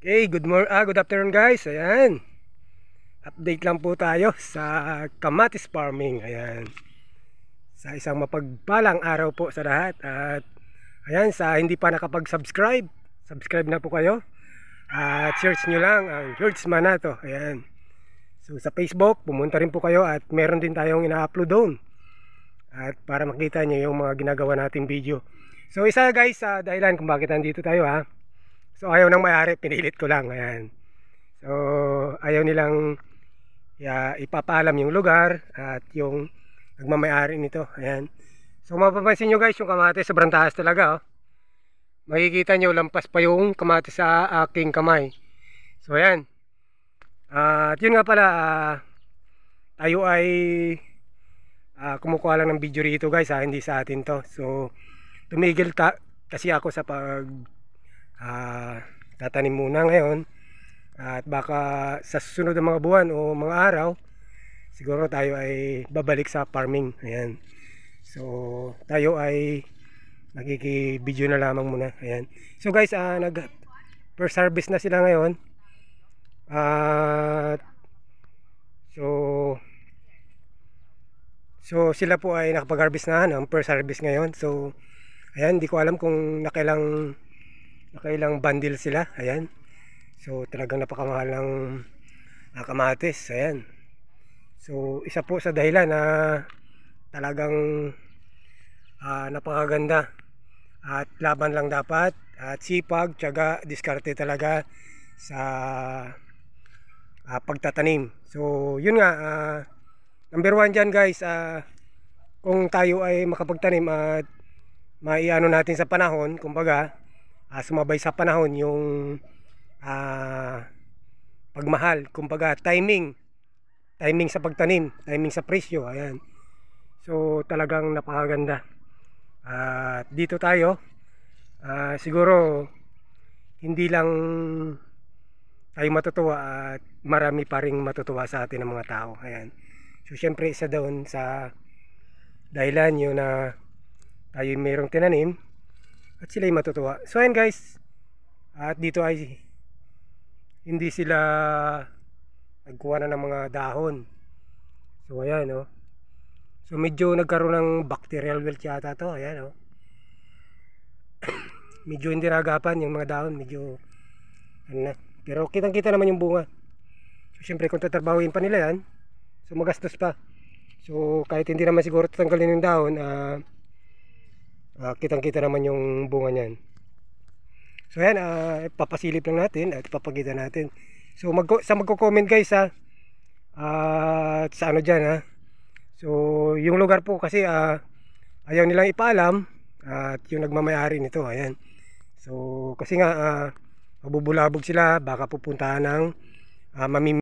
Okay, good afternoon guys. Ayan. Update lang po tayo sa kamatis farming. Ayan. Sa isang mapagpalang araw po sa lahat. At ayan, sa hindi pa nakapag-subscribe, subscribe na po kayo. At search nyo lang ang George Manato. Ayan. So sa Facebook, pumunta rin po kayo at meron din tayong ina-upload doon. At para makita nyo yung mga ginagawa nating video. So isa guys sa dahilan kung bakit nandito tayo ha. So ayaw nang may-ari, pinilit ko lang. Ayan. So ayaw nilang ipapaalam yung lugar at yung nagmamay-ari nito. Ayan. So mapapansin nyo guys, yung kamatis sobrang taas talaga. Oh. Makikita nyo, lampas pa yung kamatis sa aking kamay. So ayan. At yun nga pala, tayo ay kumukuha lang ng video rito guys, hindi sa atin to. So tumigil kasi ako sa tatanim muna ngayon. At baka sa susunod ng mga buwan o mga araw siguro tayo ay babalik sa farming. Ayan. So tayo ay nakiki-video na lamang muna. Ayan. So guys, nag first harvest na sila ngayon. So sila po ay nakapag-harvest na ng first harvest ngayon. So ayan, hindi ko alam kung nakailang bundle sila. Ayan. So talagang napakamahal ng kamatis. Ayan. So isa po sa dahilan na talagang napakaganda. At laban lang dapat. At sipag, tiyaga, diskarte talaga sa pagtatanim. So yun nga, number one dyan guys, kung tayo ay makapagtanim at maiano natin sa panahon, kumbaga sumabay sa panahon yung pagmahal, kumbaga timing sa pagtanim, timing sa presyo. Ayan. So talagang napakaganda. Dito tayo, siguro hindi lang tayo matutuwa at marami pa ring matutuwa sa atin ng mga tao. Ayan. So syempre isa doon sa dahilan yun na tayo mayroong tinanim at sila ay matutuwa. So ayan guys, at dito ay hindi sila nagkuha na ng mga dahon. So ayan oh. So medyo nagkaroon ng bacterial wilt yata to. Ayan oh. Medyo hindi nagapan yung mga dahon, medyo ano na. Pero kitang kita naman yung bunga. So syempre kung tatrabahuin pa nila yan, so magastos pa. So kahit hindi naman siguro tatanggalin yung dahon, kitang kita naman yung bunga niyan. So ayan, papasilip lang natin at ipapakita natin. So magko-comment guys sa ano dyan ha. So yung lugar po kasi ayaw nilang ipaalam at yung nagmamayari nito. Ayan. So kasi nga mabubulabog sila, baka pupuntahan ng mamimili.